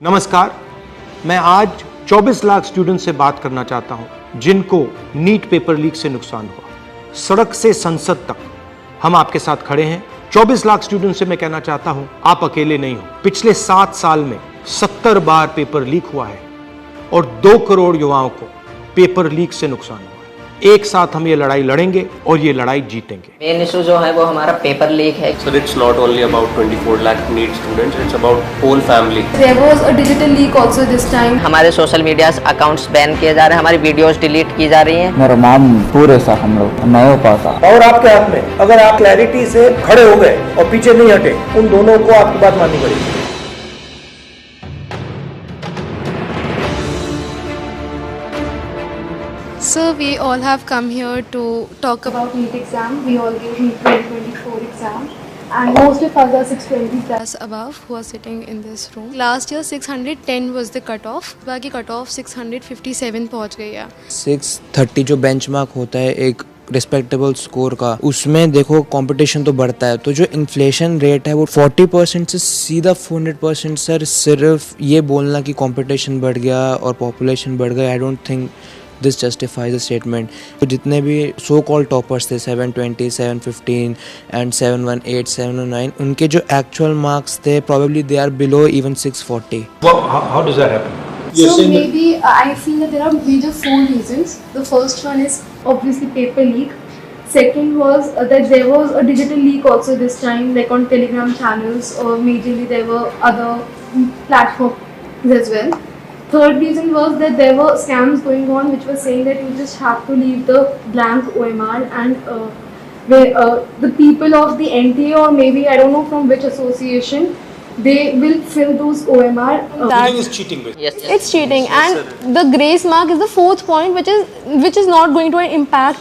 नमस्कार, मैं आज 24 लाख स्टूडेंट से बात करना चाहता हूं जिनको नीट पेपर लीक से नुकसान हुआ। सड़क से संसद तक हम आपके साथ खड़े हैं। 24 लाख स्टूडेंट से मैं कहना चाहता हूं, आप अकेले नहीं हो। पिछले 7 साल में 70 बार पेपर लीक हुआ है और 2 करोड़ युवाओं को पेपर लीक से नुकसान हुआ है। एक साथ हम ये लड़ाई लड़ेंगे और ये लड़ाई जीतेंगे। मेन इशू जो है वो हमारा पेपर लीक है। Sir, it's not only about 24 lakh NEET students, it's about whole family. There was a digital leak also this time. हमारे सोशल मीडिया अकाउंट्स बैन किए जा रहे हैं, हमारी वीडियोस डिलीट की जा रही हैं। मेरा नाम पूरे सा हम लोग नहीं हो पाता। और आपके हाथ में, अगर आप क्लैरिटी से खड़े हो गए और पीछे नहीं हटे, उन दोनों को आपकी बात माननी पड़ेगी। So we all have come here to talk about NEET exam. We all gave NEET 2024 exam. And most of us are 620 plus above who are sitting in this room. Last year 610 was the cutoff. बाकी cutoff 657 पहुंच गई है। 630 जो benchmark होता है एक respectable score का, उसमें देखो कंपटीशन तो बढ़ता है। तो जो इन्फ्लेशन रेट है वो 40% से सीधा 400%। सर सिर्फ ये बोलना कि कंपटीशन बढ़ गया और पॉपुलेशन बढ़ गया, I don't think this justifies the statement. तो जितने भी सो कॉल टॉपर्स थे 720, 715 एंड 718, 709, उनके जो एक्चुअल मार्क्स थे probably they are below even 640. How does that happen? So maybe I feel that there are major 4 reasons. The first one is obviously paper leak. Second was that there was a digital leak also this time, like on Telegram channels, or majorly there were other platforms as well. Third reason was that there were scams going on which were saying that you just have to leave the blank OMR and the people of the NTA, or maybe I don't know from which association, they will fill those OMR. Cheating is cheating, basically. Yes, yes. It's cheating, and the grace mark is the 4th point, which is not going to impact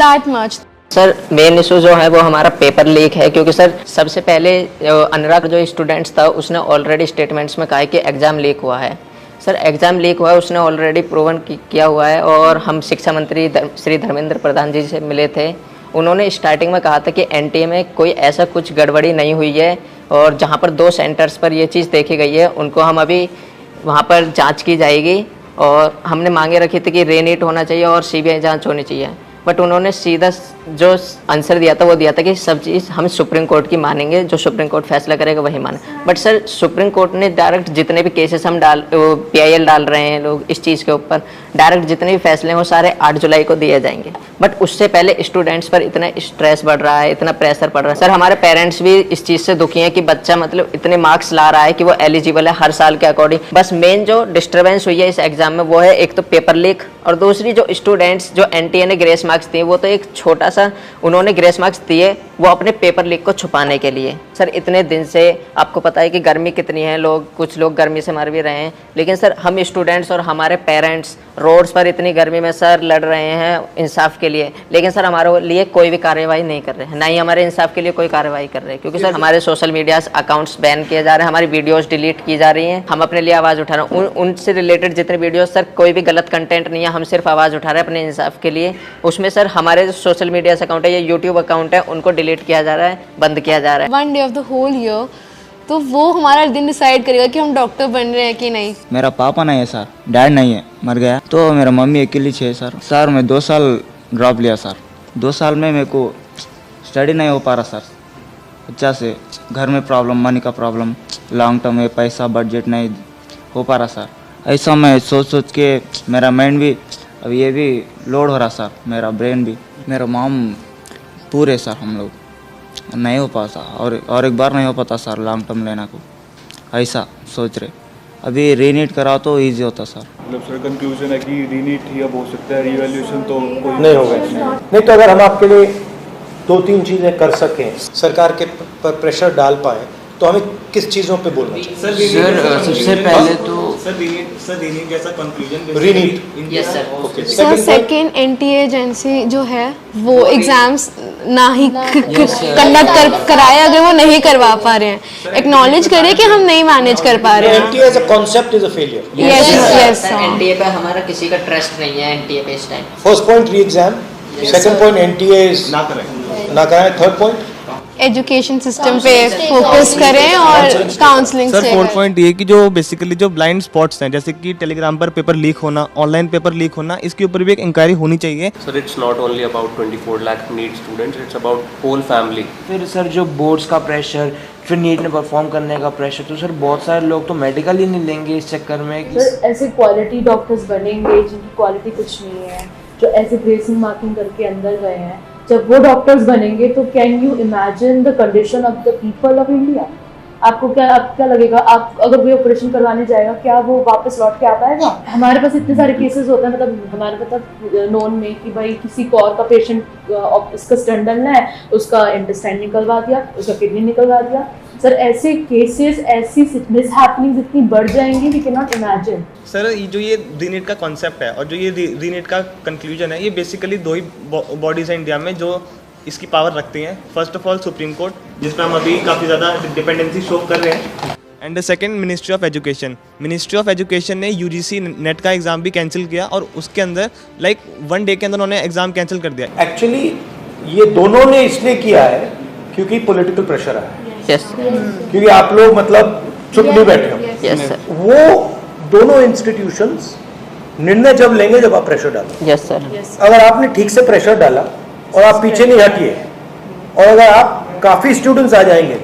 that much. Sir main issue जो है वो हमारा paper leak है, क्योंकि sir सबसे पहले अनुराग जो students था उसने ऑलरेडी स्टेटमेंट्स में कहा है कि एग्ज़ाम लीक हुआ है। सर एग्ज़ाम लीक हुआ है, उसने ऑलरेडी प्रूवन किया हुआ है। और हम शिक्षा मंत्री श्री धर्मेंद्र प्रधान जी से मिले थे, उन्होंने स्टार्टिंग में कहा था कि एनटीए में कोई ऐसा कुछ गड़बड़ी नहीं हुई है, और जहां पर 2 सेंटर्स पर ये चीज़ देखी गई है उनको हम अभी वहां पर जांच की जाएगी। और हमने मांगे रखी थी कि रीनीट होना चाहिए और सीबीआई जांच होनी चाहिए, बट उन्होंने सीधा जो आंसर दिया था वो दिया था कि सब चीज़ हम सुप्रीम कोर्ट की मानेंगे, जो सुप्रीम कोर्ट फैसला करेगा वही माने। बट सर सुप्रीम कोर्ट ने डायरेक्ट जितने भी केसेस हम PIL डाल रहे हैं लोग इस चीज़ के ऊपर, डायरेक्ट जितने भी फैसले हैं वो सारे 8 जुलाई को दिए जाएंगे। बट उससे पहले स्टूडेंट्स पर इतना स्ट्रेस बढ़ रहा है, इतना प्रेशर पड़ रहा है। सर हमारे पेरेंट्स भी इस चीज़ से दुखी हैं कि बच्चा मतलब इतने मार्क्स ला रहा है कि वो एलिजिबल है हर साल के अकॉर्डिंग। बस मेन जो डिस्टर्बेंस हुई है इस एग्जाम में वो है एक तो पेपर लीक, और दूसरी जो स्टूडेंट्स जो एनटीए ने ग्रेस मार्क्स दिए वो तो एक छोटा सा उन्होंने ग्रेस मार्क्स दिए वो अपने पेपर लीक को छुपाने के लिए। सर इतने दिन से आपको पता है कि गर्मी कितनी है, कुछ लोग गर्मी से मर भी रहे हैं, लेकिन सर हम स्टूडेंट्स और हमारे पेरेंट्स रोड्स पर इतनी गर्मी में सर लड़ रहे हैं इंसाफ के लिए, लेकिन सर हमारे लिए कोई भी कार्रवाई नहीं कर रहे हैं, ना ही हमारे इंसाफ के लिए कोई कार्रवाई कर रहे हैं। क्योंकि सर हमारे सोशल मीडिया अकाउंट्स बैन किए जा रहे हैं, हमारी वीडियोस डिलीट की जा रही हैं। हम अपने लिए आवाज़ उठा रहे हैं, उनसे रिलेटेड जितने वीडियोस सर कोई भी गलत कंटेंट नहीं है, हम सिर्फ आवाज़ उठा रहे हैं अपने इंसाफ के लिए। उसमें सर हमारे जो सोशल मीडिया अकाउंट है या यूट्यूब अकाउंट है उनको डिलीट किया जा रहा है, बंद किया जा रहा है। 1 day of the whole year, तो वो हमारा दिन डिसाइड करेगा कि हम डॉक्टर बन रहे हैं कि नहीं। मेरा पापा नहीं है सर, डैड नहीं है, मर गया। तो मेरा मम्मी अकेली है सर। सर मैं 2 साल ड्रॉप लिया सर। 2 साल में मेरे को स्टडी नहीं हो पा रहा सर, अच्छा से घर में प्रॉब्लम, मनी का प्रॉब्लम, लॉन्ग टर्म में पैसा बजट नहीं हो पा रहा सर। ऐसा मैं सोच के मेरा माइंड भी अब ये भी लोड हो रहा सर, मेरा ब्रेन भी। मेरा मॉम पूरे सर हम लोग नहीं हो पाता, और एक बार नहीं हो पाता सर लॉन्ग टर्म लेना को, ऐसा सोच रहे। अभी रीनीट कराओ तो इजी होता सर। मतलब सर कंक्लूजन है कि रीनीट ही अब हो सकता है, रिवैल्यूएशन तो कोई नहीं होगा। नहीं तो अगर हम आपके लिए 2-3 चीज़ें कर सकें, सरकार के पर प्रेशर डाल पाए, तो हमें किस चीज़ों पे बोलना चाहिए? सर सबसे पहले तो रीनीट जैसा conclusion yes sir. Sir second NTA agency जो है वो एग्जाम्स ना ही कंडक्ट कराए, अगर वो नहीं करवा पा रहे हैं, एक्नॉलेज करे कि हम नहीं मैनेज कर पा रहे हैं। NTA as a concept is a failure. Yes yes NTA पे हमारा किसी का ट्रस्ट नहीं है एनटीए पे इस टाइम। फर्स्ट पॉइंट री एग्जाम, सेकंड पॉइंट एनटीए ना कराएं, थर्ड पॉइंट एजुकेशन सिस्टम पे फोकस करें और काउंसलिंग सर से 4 पॉइंट ये कि जो बेसिकली जो ब्लाइंड स्पॉट्स हैं, जैसे कि टेलीग्राम पर पेपर लीक होना, ऑनलाइन पेपर लीक होना, इसके ऊपर भी एक इंक्वायरी होनी चाहिए। Sir, it's not only about 24 lakh NEET students, it's about whole family. फिर सर जो बोर्ड्स का प्रेशर, फिर नीट में परफॉर्म करने का प्रेशर, तो सर बहुत सारे लोग तो मेडिकल ही नहीं लेंगे इस चक्कर में कि सर ऐसे क्वालिटी डॉक्टर्स बनेंगे जिनकी क्वालिटी कुछ नहीं है, जो ऐसे ग्रेसिंग मार्किंग करके अंदर गए हैं, जब वो डॉक्टर्स बनेंगे तो can you imagine the condition of the people of India. आपको क्या लगेगा, आप अगर कोई ऑपरेशन करवाने जाएगा, क्या वो वापस लौट के आ पाएगा? हमारे पास इतने सारे केसेस होते हैं, मतलब हमारे नोन में कि भाई किसी को और का पेशेंट इसका स्टेंट डालना है, उसका इंटेस्टाइन निकलवा दिया, उसका किडनी निकलवा दिया। सर ऐसे केसेस, ऐसी मिसहैपनिंग्स इतनी बढ़ जाएंगी, we can not imagine. Sir जो ये रीनीट का कॉन्सेप्ट है और जो ये रीनीट का कंक्लूजन है, ये बेसिकली दो ही बॉडीज़ हैं इंडिया में जो इसकी पावर रखती हैं। First of all supreme court, जिसमें हम अभी काफ़ी ज़्यादा डिपेंडेंसी शो कर रहे हैं, and second ministry of education. Ministry of education ने यूजीसी नेट का एग्ज़ाम भी कैंसिल किया और उसके अंदर लाइक 1 डे के अंदर उन्होंने एग्ज़ाम कैंसिल कर दिया। एक्चुअली ये दोनों ने इसलिए किया है क्योंकि पॉलिटिकल प्रेशर है, यस क्योंकि आप लोग मतलब चुप नहीं बैठे हो। यस सर, वो दोनों इंस्टीट्यूशंस निर्णय जब लेंगे जब आप प्रेशर डालो। यस सर, अगर आपने ठीक से प्रेशर डाला और आप पीछे नहीं हटिए, और अगर आप काफी स्टूडेंट्स आ जाएंगे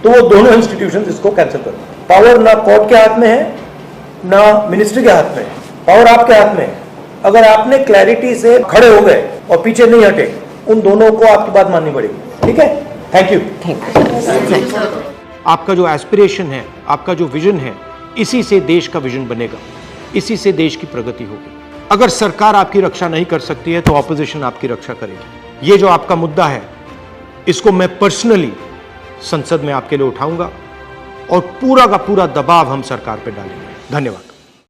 तो वो दोनों इंस्टीट्यूशंस इसको कैंसिल कर देंगे। पावर ना कोर्ट के हाथ में है ना मिनिस्ट्री के हाथ में है, पावर आपके हाथ में है। अगर आपने क्लैरिटी से खड़े हो गए और पीछे नहीं हटे, उन दोनों को आपकी बात माननी पड़ेगी। ठीक है, थैंक यू। आपका जो एस्पिरेशन है, आपका जो विजन है, इसी से देश का विजन बनेगा, इसी से देश की प्रगति होगी। अगर सरकार आपकी रक्षा नहीं कर सकती है तो ऑपोजिशन आपकी रक्षा करेगी। ये जो आपका मुद्दा है, इसको मैं पर्सनली संसद में आपके लिए उठाऊंगा और पूरा का पूरा दबाव हम सरकार पे डालेंगे। धन्यवाद।